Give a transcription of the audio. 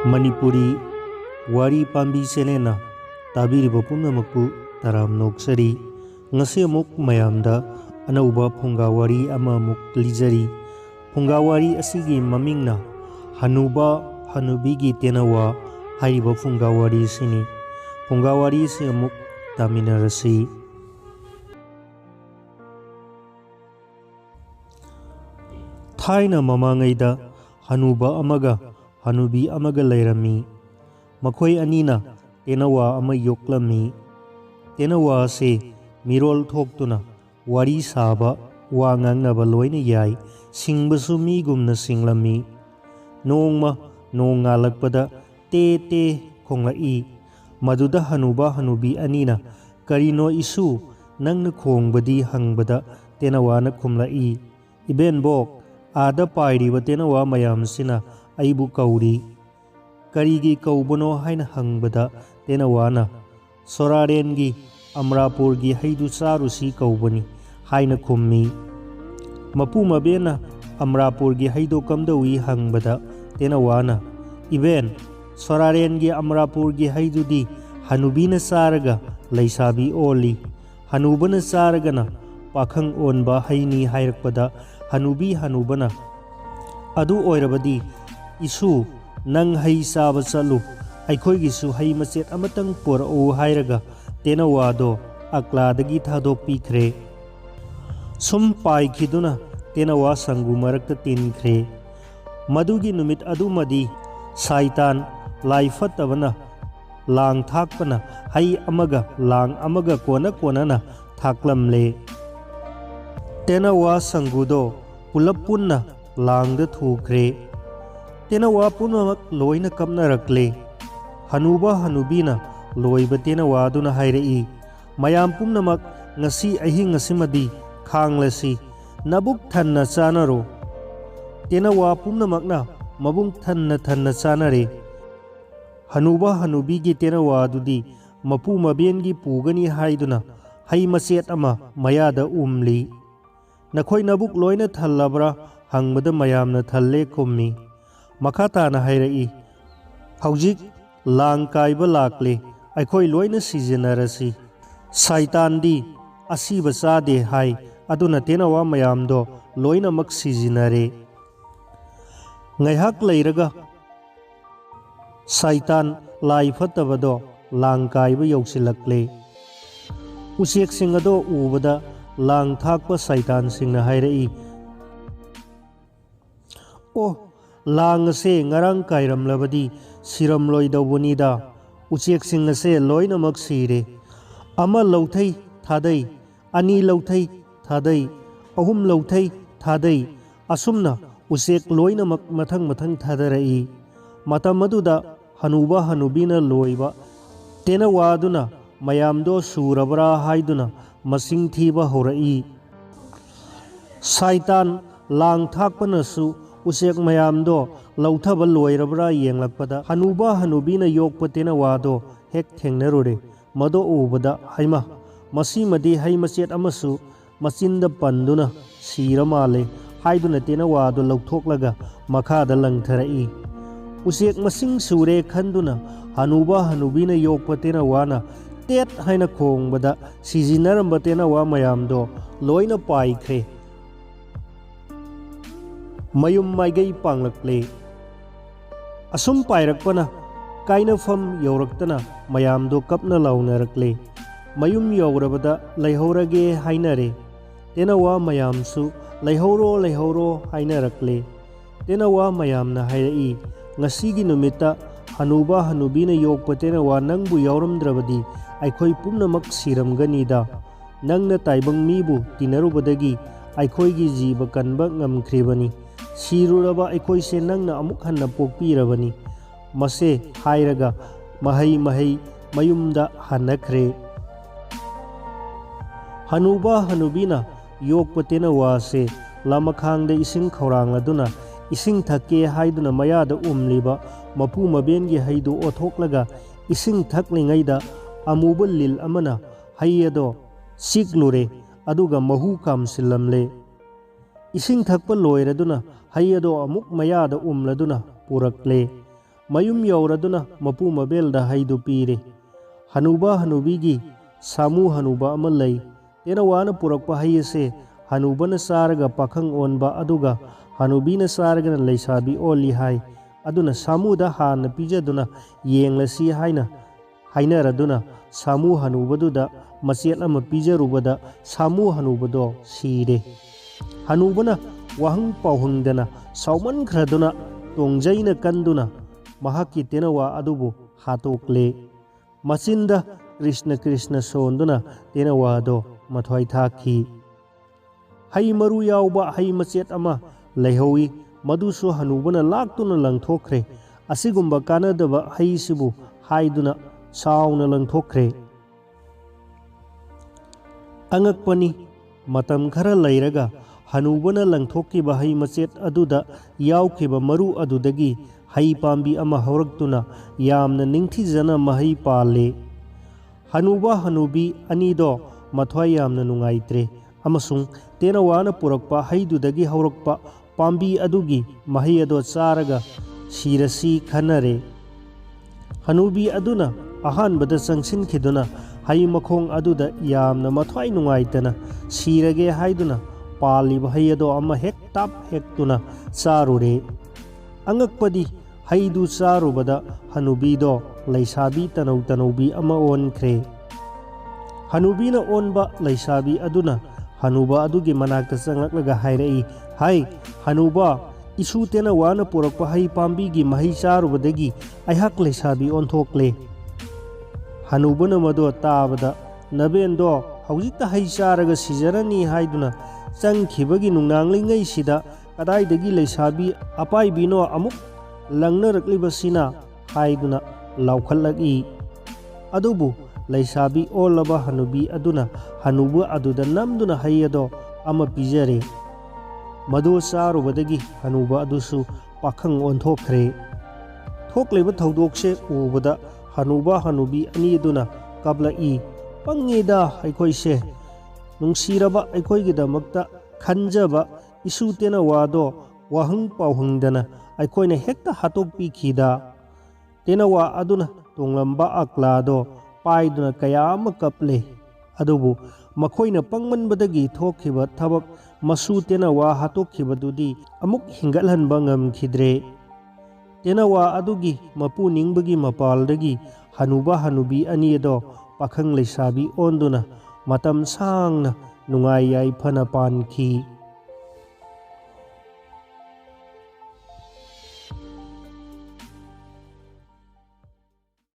Manipuri Wari Pambi Selena Tabiriba Pumnamakpu Taram Noksari Ngasi Amuk Mayamda Anauba Phungawari Ama Muk Lizari Phungawari Asigi Mamingna Hanuba Hanubigi Tenawa Hariba Phungawari Sini Phungawari Si Amuk Taminarasi Thaina Mamangaida Hanuba Amaga Hanubi Amaga Lairami Makhoi Anina Tenawa Ama Yoklami Tenawa Se Mirol Thoktuna Wari Saba Wa Ngangnaba Loina Yai Singbasu Migumna Singlami Nongma Nong Ngalakpada Te Te Khonglai Maduda Hanuba Hanubi Anina Karino Isu Nangna Khongbadi Hangbada Tenawana Khumlai Iben Bok Ada Pairiba Tenawa Mayamsina Aibu Kauri Karigi Kaubono Haina Hangbada Tenawana Sorarengi Amrapurgi Haidu Sarusi Kaubani Haina Kummi Mapu Mabena Amrapurgi Haido Kamdawi Hangbada Tenawana Iben Sorarengi Amrapurgi Haidudi Hanubina Saraga Laisabi Oli Hanubana Saragana Pakhang Onba Haini Hairakpada Hanubi Hanubana Adu Oirabadi Isu Nang Hai Saba Salu Aikhoigisu Hai Maset Amatang Pur O Hairaga Tenawado Akladagi Thadok Pikre Sum Pai Kiduna Tenawa Sangu Marakta Tinkre Madugi Numit Adumadi Saitan Laifatavana Lang Thakpana Hai Amaga Lang Amaga Kona Konana Thaklamle Tenawa Sangudo Pulapuna Lang the Thukre Tenawa Punamak Loina Kamna Rakle Hanuba Hanubina Loiba Tenawa Duna Hairei Mayam Pumnamak Ngasi Ahing Ngasimadi Khanglasi Nabuk Thanna Chanaro Tenawa Pumnamakna Mabung Thanna Chanare Hanuba Hanubigi Tenawa Dudi Mapu Mabengi Pugani Haiduna Hai Maset Ama Mayada Umli Nakhoi Nabuk Loina Thalabra Hangbada Mayamna Thalle Kummi Makatana Hairei Haujik Lang Kaiba Lakle Aikhoi Loina Sijanarasi Saitan di Asiba Sade Hai Aduna Tenawa Mayamdo Loina Mak Sijinare Ngaihak Lairaga Saitan Lai Fatabado Lang Kaiba Yoksilakle Usek Singado Ubada Lang Thakpa Saitan Singna Hairei Oh Lang Se Ngarang Kairam Labadi Siram Loida Bunida Usek Singna Se Loina Mak Sire Ama Lauthai Thadai Ani Lauthai Thadai Ahum Lauthai Thadai Asumna Usek Loina Mak Mathang Thadarai Matamaduda Hanuba Hanubina Loiba Tenawaduna Mayamdo Surabra Haiduna Masing Thiba Horai Saitan Lang Thakpanasu Usek Mayamdo Lauthaba Loirabra Yenglakpada Hanuba Hanubina Yokpa Tenawado Hek Thengnarure Mado Ubada Haima Masimadi Haimaset Amasu Masinda Panduna Siramale Haiduna Tenawado Lautoklaga Makada Langtharai Usek Masing Sure Khanduna Hanuba Hanubina Yokpa Tenawana Tet Haina Khongbada Sijinaramba Tenawa Mayamdo Loina Paikre Mayum Maigai Panglakle Asum Pairakpana Kaina Fam Yoraktana Mayamdo Kapna Launarakle Mayum Yorabada Laihorage Hainare Tenawa Mayamsu Laihoro Hainarakle Tenawa Mayamna Hairei Ngasigi Numita Hanuba Hanubina Yokpa Tenawa Nangbu Yoramdrabadi Aikhoi Pumnamak Siramganida Nangna Taibang Mibu Tinarubadagi Aikhoigi Jiba Kanba Ngamkribani Siruraba Aikhoi Se Nangna Amuk Hanna Pokpirabani Mase Hairaga Mahai Mayumda Hanakre Hanuba Hanubina Yokpa Tenawa Se Lamakhangda Ising Khorangladuna Ising Thake Haiduna Mayada Umliba Mapu Mabengi Haidu Othoklaga Ising Thaklingaida Amuba Lil Amana Hayado Siglure Aduga Mahu Kam Silamle Ising Thakpa Loiraduna Hayado Amuk Mayada Umladuna Purakle mayum yauraduna mapu mabelda haidu pire. Hanuba hanubigi samu hanuba ama lay. Tenawana purakpa hai ase hanubana saraga pakhang onba aduga hanubina saragana leisabi oli hai. Aduna samuda hana pijaduna yenglasi haina hainaraduna samu hanubaduda machet ama pijarubada samu hanubado sire. Hanubana wahang pauhungdana sauman khraduna tongjaina kanduna mahaki tenawa adubu hatokle. Machinda Krishna Krishna sonduna tenawa do mathwai thaki. Hai maru yauba hai machet ama leihowi madusu hanubana laktuna langthokre. Asigumba kanadaba hai sibu haiduna sauna langthokre. Angakpani matam khara lairaga hanubana langthokkiba hai machet aduda yaukhiba maru adudagi hai pambi ama hauраktuna yamna ningthijana mahai palle. Hanuba hanubi anido mathwai yamna nungaitre amasung tenawana purakpa haidudagi haurakpa pambi adugi mahai ado charaga sirasi khanare. Hanubi aduna ahanbada changsinkhiduna hai makhong aduda yamna mathwai nungaitana sirage haiduna paliba hai ado ama hek tap hektuna charure. Angakpadi haidu charubada hanubido leisabi tanau tanaubi ama onkhre. Hanubina onba leisabi aduna hanuba adugi manakta changaklaga hairai, hai hanuba isu tenawana purakpa hai pambigi mahai charubadagi aihak leisabi onthokle. Hanubana mado tabada nabendo haujikta hai charaga sijarani haiduna changkhibagi nungnanglingei sida kadaidagi leisabi apaibino amuk langnarakliba haiduna laukhallagi. Adubu leisabi olaba hanubi aduna hanubu aduda namduna hayado ama pijare. Madu charubadagi hanuba adusu pakhang onthokre. Thokleba thaudokse ubada hanuba hanubi ani aduna kablai pangida aikhoise nungsiraba aikhoigidamakta khanjaba isu tena wado wahang pauhungdana aikhoina hekta hatokpi khida. Tenawa aduna tonglamba aklado paiduna kayama kaple. Adubu makhoina pangmanbadagi thokhiba thabak masu tenawa hatokhibadudi amuk hingalhanba ngamkhidre. Tenawa adugi mapu ningbagi mapaldagi hanuba hanubi ani ado pakhang leisabi onduna matam sangna nungai yaifana pankhi.